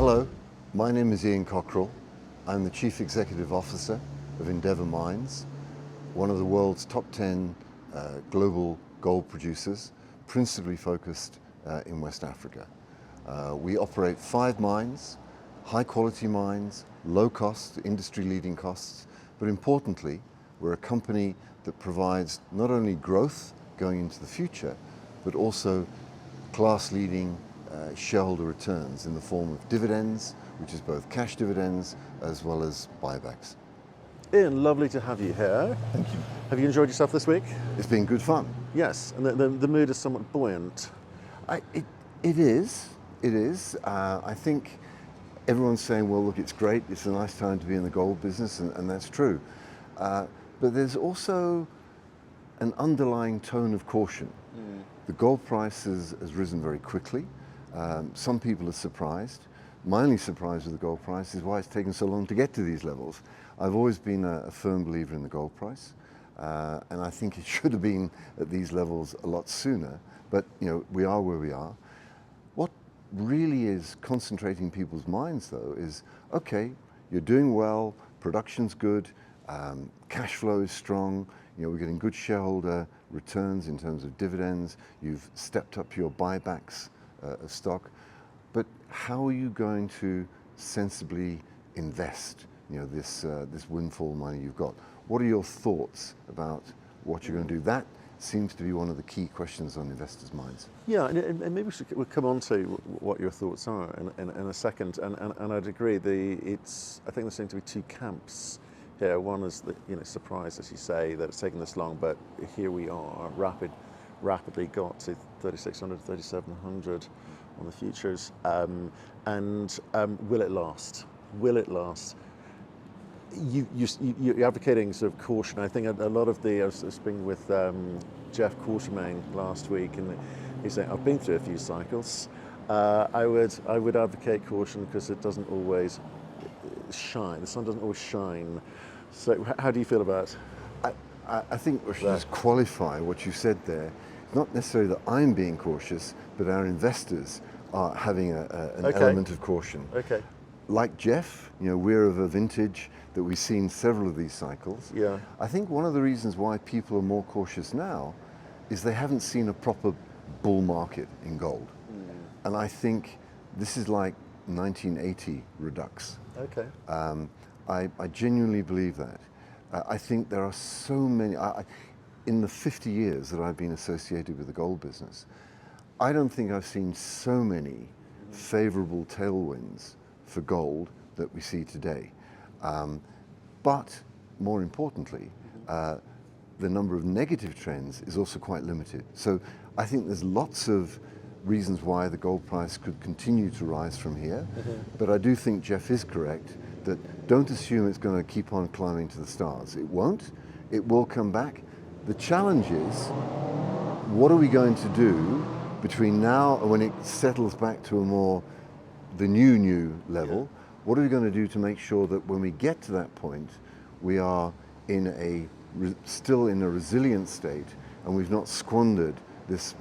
Hello, my name is Ian Cockerill. I'm the Chief Executive Officer of Endeavour Mines, one of the world's top 10 global gold producers, principally focused in West Africa. We operate 5 mines, high quality mines, low cost, industry leading costs, but importantly, we're a company that provides not only growth going into the future, but also class leading shareholder returns in the form of dividends, which is both cash dividends as well as buybacks. Ian, lovely to have you here. Thank you. Have you enjoyed yourself this week? It's been good fun. Yes, and the mood is somewhat buoyant. It is. I think everyone's saying, well, look, it's great. It's a nice time to be in the gold business, and that's true. But there's also an underlying tone of caution. The gold price has risen very quickly. Some people are surprised. My only surprise with the gold price is why it's taken so long to get to these levels. I've always been a firm believer in the gold price, and I think it should have been at these levels a lot sooner, but we are where we are. What really is concentrating people's minds though is, okay, you're doing well, production's good, cash flow is strong, we're getting good shareholder returns in terms of dividends, you've stepped up your buybacks of stock, but how are you going to sensibly invest this windfall money you've got? What are your thoughts about what you're going to do? That seems to be one of the key questions on investors' minds. Yeah, and maybe we'll come on to what your thoughts are in a second, and I'd agree. I think there seem to be 2 camps here. One is the surprise, as you say, that it's taken this long, but here we are, rapidly got to 3,600, 3,700 on the futures, and will it last? Will it last? You're advocating sort of caution. I think a lot of I was speaking with Jeff Quartermain last week, and he's saying, I've been through a few cycles. I would advocate caution because it doesn't always shine. The sun doesn't always shine. So how do you feel about it? I think we should just qualify what you said there. It's not necessarily that I'm being cautious, but our investors are having an element of caution. Okay. Like Jeff, we're of a vintage that we've seen several of these cycles. Yeah. I think one of the reasons why people are more cautious now is they haven't seen a proper bull market in gold. And I think this is like 1980 redux. Okay. I genuinely believe that. I think there are so many, in the 50 years that I've been associated with the gold business, I don't think I've seen so many favorable tailwinds for gold that we see today. But more importantly, the number of negative trends is also quite limited. So I think there's lots of reasons why the gold price could continue to rise from here. But I do think Jeff is correct that don't assume it's going to keep on climbing to the stars. It won't. It will come back. The challenge is, what are we going to do between now and when it settles back to the new level? Yeah. What are we going to do to make sure that when we get to that point, we are still in a resilient state and we've not squandered this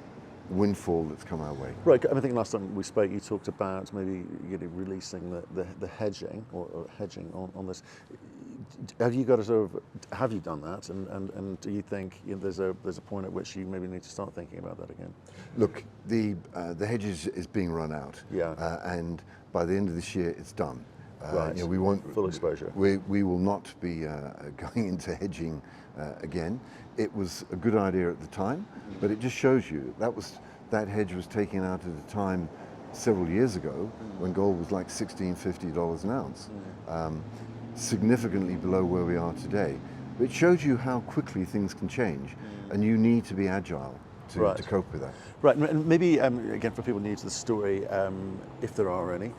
windfall that's come our way? Right, I think last time we spoke, you talked about maybe releasing the hedging or hedging on this. Have you done that? And do you think there's a point at which you maybe need to start thinking about that again? Look, the hedge is being run out. Yeah. And by the end of this year, it's done. Right. We won't full exposure. We will not be going into hedging again. It was a good idea at the time, but it just shows you that hedge was taken out at a time several years ago when gold was like $1,650 an ounce, significantly below where we are today. It shows you how quickly things can change, and you need to be agile to cope with that. Right, and maybe again for people new to the story, if there are any.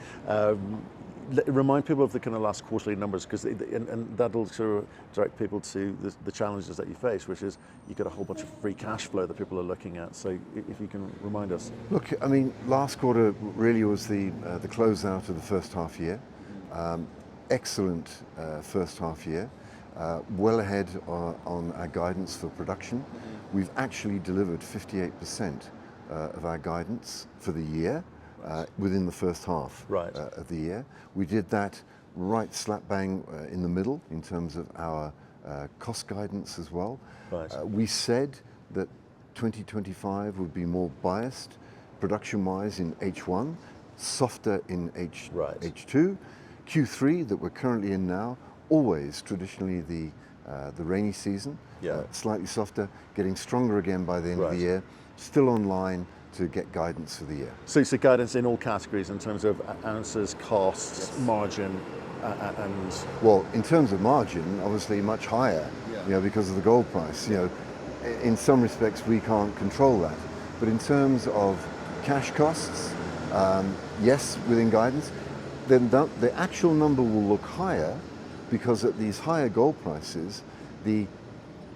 Remind people of the kind of last quarterly numbers, because and that'll sort of direct people to the challenges that you face, which is you've got a whole bunch of free cash flow that people are looking at. So if you can remind us. Look, I mean, last quarter really was the closeout of the first half year. Excellent first half year, well ahead on our guidance for production. We've actually delivered 58% of our guidance for the year. within the first half Right. of the year. We did that right slap bang in the middle in terms of our cost guidance as well. Right. We said that 2025 would be more biased production-wise in H1, softer in Right. H2. Q3 that we're currently in now, always traditionally the rainy season, Yeah. slightly softer, getting stronger again by the end of the Right. year, still online to get guidance for the year. So you see guidance in all categories in terms of ounces, costs, Yes. margin, and Well, in terms of margin, obviously much higher, because of the gold price. In some respects we can't control that, but in terms of cash costs, yes, within guidance. Then the actual number will look higher because at these higher gold prices, the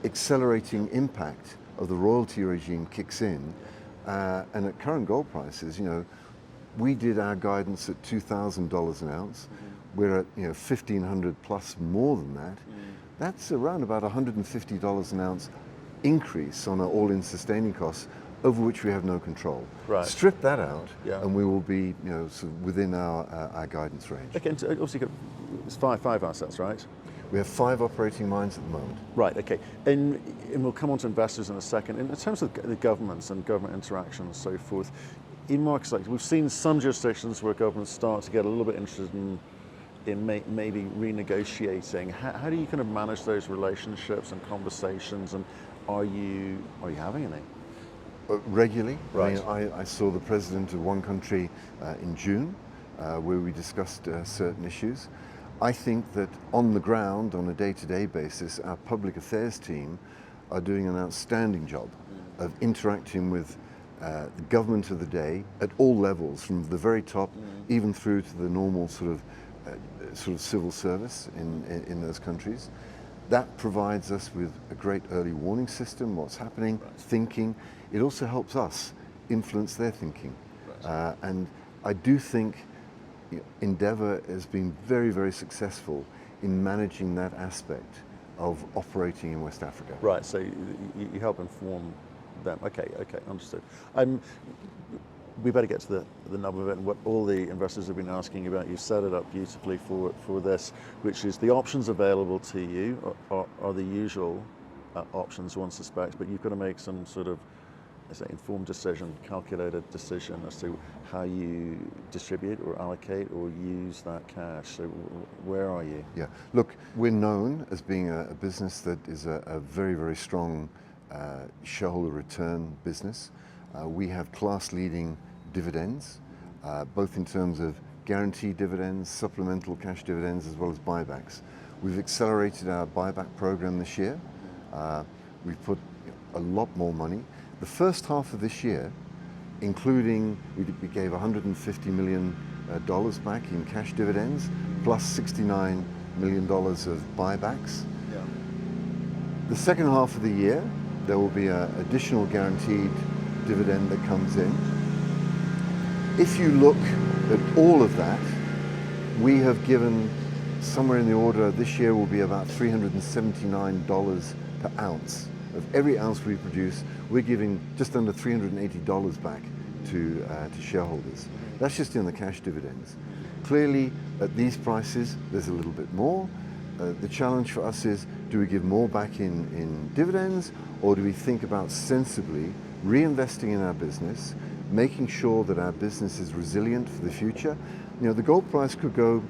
accelerating impact of the royalty regime kicks in, and at current gold prices, we did our guidance at $2,000 an ounce. We're at $1,500 plus more than that. That's around about $150 an ounce increase on our all-in sustaining costs, over which we have no control. Right. Strip that out, Yeah. and we will be sort of within our guidance range. okay. And also, it's five assets, right? We have 5 operating mines at the moment. Right. Okay. And we'll come on to investors in a second. In terms of the governments and government interaction and so forth, in markets like we've seen some jurisdictions where governments start to get a little bit interested in maybe renegotiating. How do you kind of manage those relationships and conversations? And are you having any? Regularly. Right. I saw the president of one country in June, where we discussed certain issues. I think that on the ground, on a day-to-day basis, our public affairs team are doing an outstanding job of interacting with the government of the day at all levels, from the very top even through to the normal sort of civil service in those countries. That provides us with a great early warning system, what's happening, thinking. It also helps us influence their thinking. And I do think Endeavour has been very, very successful in managing that aspect of operating in West Africa. Right, so you help inform them. Okay, understood. We better get to the nub of it and what all the investors have been asking about. You set it up beautifully for this, which is the options available to you are the usual options one suspects, but you've got to make some sort of informed decision, calculated decision as to how you distribute or allocate or use that cash. So where are you? Yeah, look, we're known as being a business that is a very, very strong shareholder return business. We have class-leading dividends, both in terms of guaranteed dividends, supplemental cash dividends, as well as buybacks. We've accelerated our buyback program this year. We've put a lot more money. The first half of this year, including, we gave $150 million back in cash dividends, plus $69 million of buybacks. Yeah. The second half of the year, there will be an additional guaranteed dividend that comes in. If you look at all of that, we have given somewhere in the order, this year will be about $379 per ounce. Of every ounce we produce, we're giving just under $380 back to shareholders. That's just in the cash dividends. Clearly, at these prices, there's a little bit more. The challenge for us is, do we give more back in dividends, or do we think about sensibly reinvesting in our business, making sure that our business is resilient for the future? The gold price could go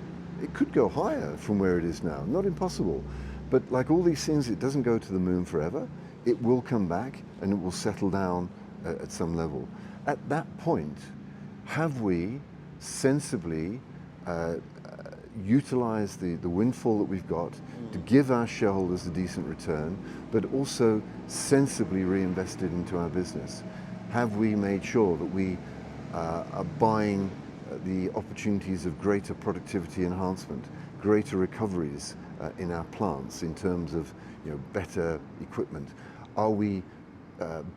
higher from where it is now, not impossible. But like all these things, it doesn't go to the moon forever. It will come back and it will settle down at some level. At that point, have we sensibly utilized the windfall that we've got to give our shareholders a decent return, but also sensibly reinvested into our business? Have we made sure that we are buying the opportunities of greater productivity enhancement, greater recoveries in our plants in terms of better equipment? Are we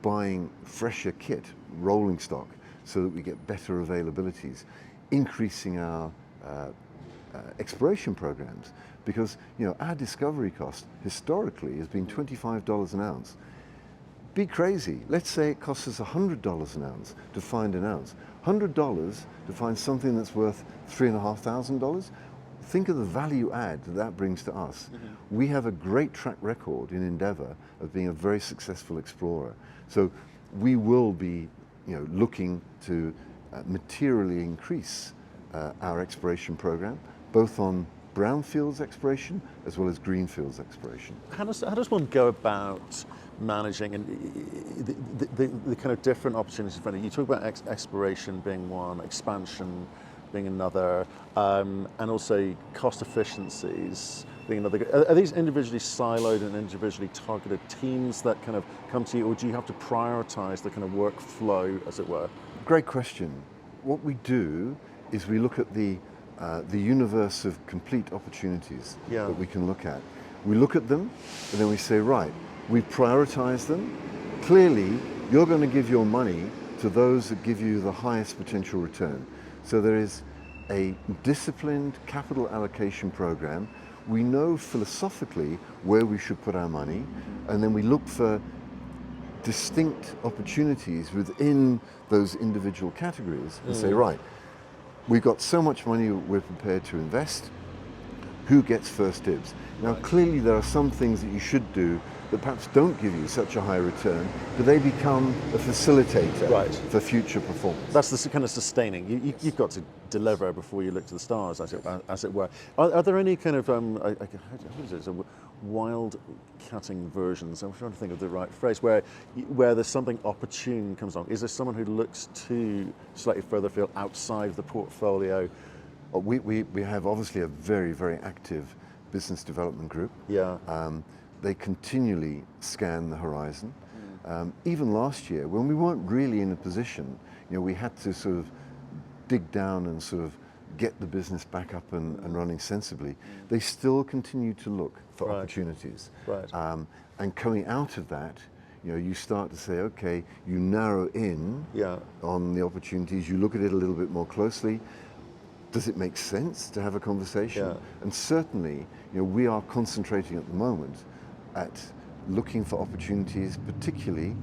buying fresher kit, rolling stock, so that we get better availabilities, increasing our exploration programs? Because our discovery cost historically has been $25 an ounce. be crazy. Let's say it costs us $100 an ounce to find an ounce. $100 to find something that's worth $3,500. Think of the value add that brings to us. Mm-hmm. We have a great track record in Endeavour of being a very successful explorer. So we will be, looking to materially increase our exploration program, both on brownfields exploration as well as greenfields exploration. How does one go about managing and the kind of different opportunities in front of you? You talk about exploration being one, expansion being another, and also cost efficiencies being another. Are these individually siloed and individually targeted teams that kind of come to you, or do you have to prioritize the kind of workflow, as it were? Great question. What we do is we look at the universe of complete opportunities that we can look at. We look at them, and then we say, right, we prioritize them. Clearly, you're going to give your money to those that give you the highest potential return. So there is a disciplined capital allocation program. We know philosophically where we should put our money, and then we look for distinct opportunities within those individual categories and say, right, we've got so much money we're prepared to invest. Who gets first dibs? Now, clearly there are some things that you should do that perhaps don't give you such a high return, but they become a facilitator for future performance. That's the kind of sustaining. You've got to deliver before you look to the stars, as it were. Are there any kind of wild cutting versions? I'm trying to think of the right phrase where there's something opportune comes along. Is there someone who looks to slightly further afield outside the portfolio? We have obviously a very, very active business development group. Yeah. They continually scan the horizon. Even last year, when we weren't really in a position, we had to sort of dig down and sort of get the business back up and running sensibly. They still continue to look for opportunities. Right. And coming out of that, you start to say, okay, you narrow in on the opportunities, you look at it a little bit more closely. Does it make sense to have a conversation? Yeah. And certainly, we are concentrating at the moment at looking for opportunities, particularly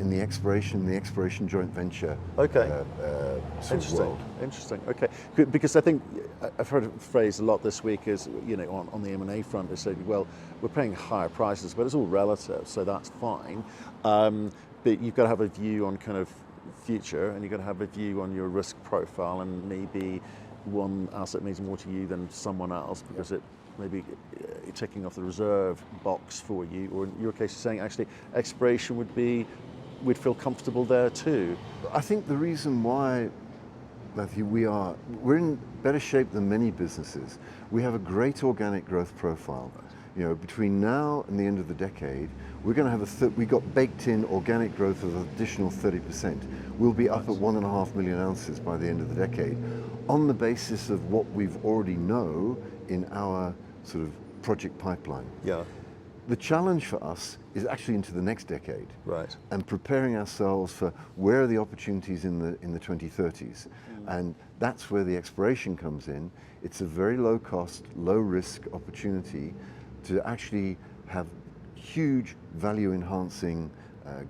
in the exploration joint venture world. Interesting. Okay, because I think I've heard a phrase a lot this week is, on the M&A front, they say, well, we're paying higher prices, but it's all relative, so that's fine. But you've got to have a view on kind of future, and you've got to have a view on your risk profile, and maybe one asset means more to you than someone else because it maybe ticking off the reserve box for you, or in your case, you're saying actually exploration we'd feel comfortable there too. I think the reason why, Matthew, we're in better shape than many businesses. We have a great organic growth profile. Between now and the end of the decade, we're going to have we got baked in organic growth of an additional 30%. We'll be up at 1.5 million ounces by the end of the decade, on the basis of what we've already know in our sort of project pipeline. Yeah. The challenge for us is actually into the next decade, right? And preparing ourselves for where are the opportunities in the 2030s, and that's where the exploration comes in. It's a very low cost, low risk opportunity to actually have huge value enhancing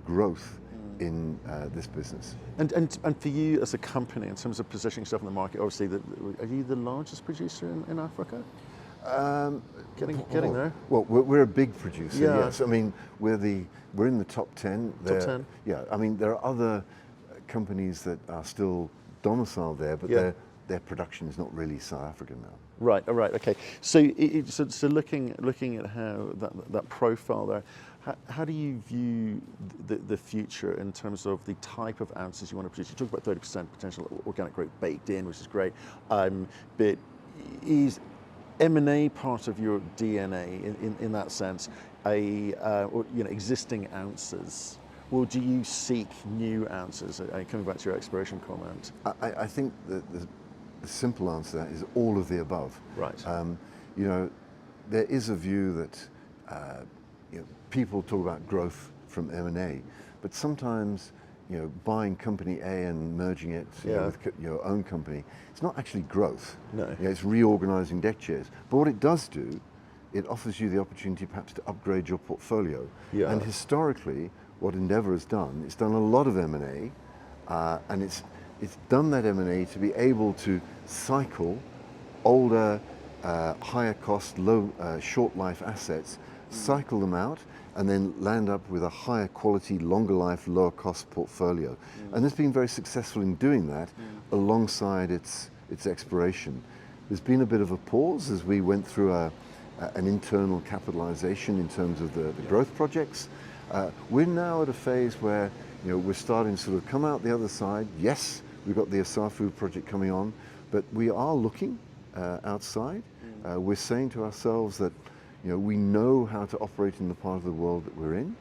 growth in this business. And for you as a company, in terms of positioning stuff in the market, obviously, are you the largest producer in Africa? Getting there. Well, we're a big producer. Yeah. Yes. I mean, we're in the top 10. Top 10. Yeah. I mean, there are other companies that are still domiciled there, but their production is not really South African now. Right. All right. Okay. So looking at how that profile there, how do you view the future in terms of the type of ounces you want to produce? You talk about 30% potential organic growth baked in, which is great. But is M&A part of your DNA in that sense, existing ounces, or do you seek new ounces? Coming back to your exploration comment, I think the simple answer to that is all of the above. Right. There is a view that people talk about growth from M&A, but sometimes buying company A and merging it with your own company, it's not actually growth. No. It's reorganizing deck chairs. But what it does do, it offers you the opportunity perhaps to upgrade your portfolio. Yeah. And historically, what Endeavour has done, it's done a lot of M&A, and it's done that M&A to be able to cycle older, higher cost, short life assets, cycle them out, and then land up with a higher quality, longer life, lower cost portfolio. And it's been very successful in doing that alongside its exploration. There's been a bit of a pause as we went through an internal capitalization in terms of the growth projects. We're now at a phase where we're starting to sort of come out the other side. Yes, we've got the Asafu project coming on, but we are looking outside. We're saying to ourselves that we know how to operate in the part of the world that we're in.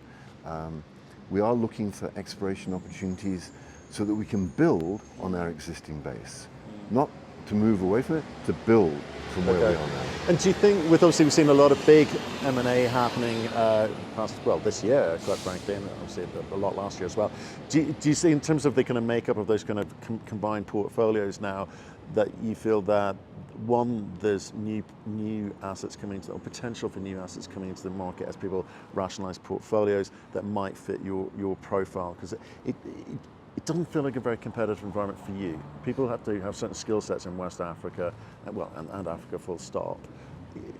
We are looking for exploration opportunities so that we can build on our existing base, not to move away from it, to build from where we are now. And do you think, obviously we've seen a lot of big M&A happening this year, quite frankly, and obviously a lot last year as well. Do you see, in terms of the kind of makeup of those kind of combined portfolios now, that you feel that, one, there's new assets coming into, or potential for new assets coming into the market as people rationalize portfolios that might fit your profile? Because it doesn't feel like a very competitive environment for you. People have to have certain skill sets in West Africa, and Africa full stop.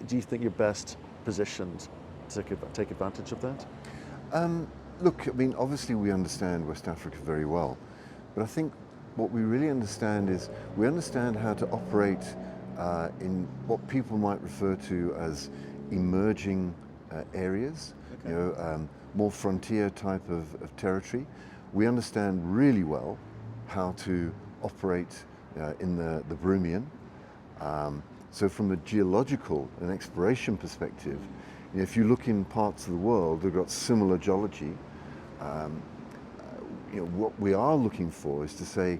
Do you think you're best positioned to take advantage of that? Look, I mean, obviously we understand West Africa very well, but I think what we really understand is we understand how to operate in what people might refer to as emerging areas, more frontier type of territory. We understand really well how to operate in the Brumian. So from a geological and exploration perspective, if you look in parts of the world that have got similar geology, what we are looking for is to say,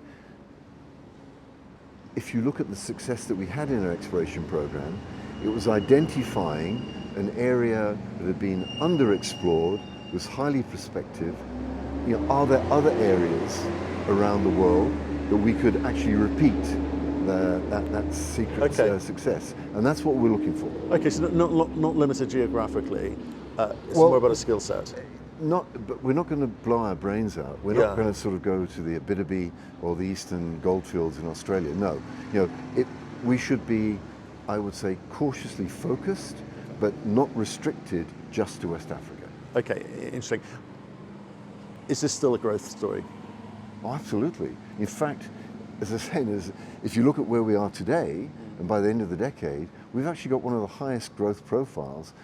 if you look at the success that we had in our exploration program, it was identifying an area that had been underexplored, was highly prospective. Are there other areas around the world that we could actually repeat that secret success? And that's what we're looking for. Okay, so not limited geographically. It's more about a skill set. But we're not going to blow our brains out. We're not going to sort of go to the Abitibi or the Eastern Goldfields in Australia. No, we should be, I would say, cautiously focused, but not restricted just to West Africa. Okay, interesting. Is this still a growth story? Oh, absolutely. In fact, as I said, if you look at where we are today, and by the end of the decade, we've actually got one of the highest growth profiles.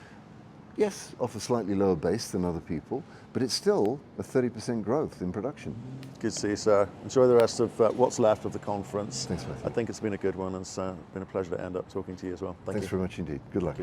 Yes, off a slightly lower base than other people, but it's still a 30% growth in production. Good to see you, sir. Enjoy the rest of what's left of the conference. Thanks, Matthew. I think it's been a good one, and it's been a pleasure to end up talking to you as well. Thanks very much indeed. Good luck.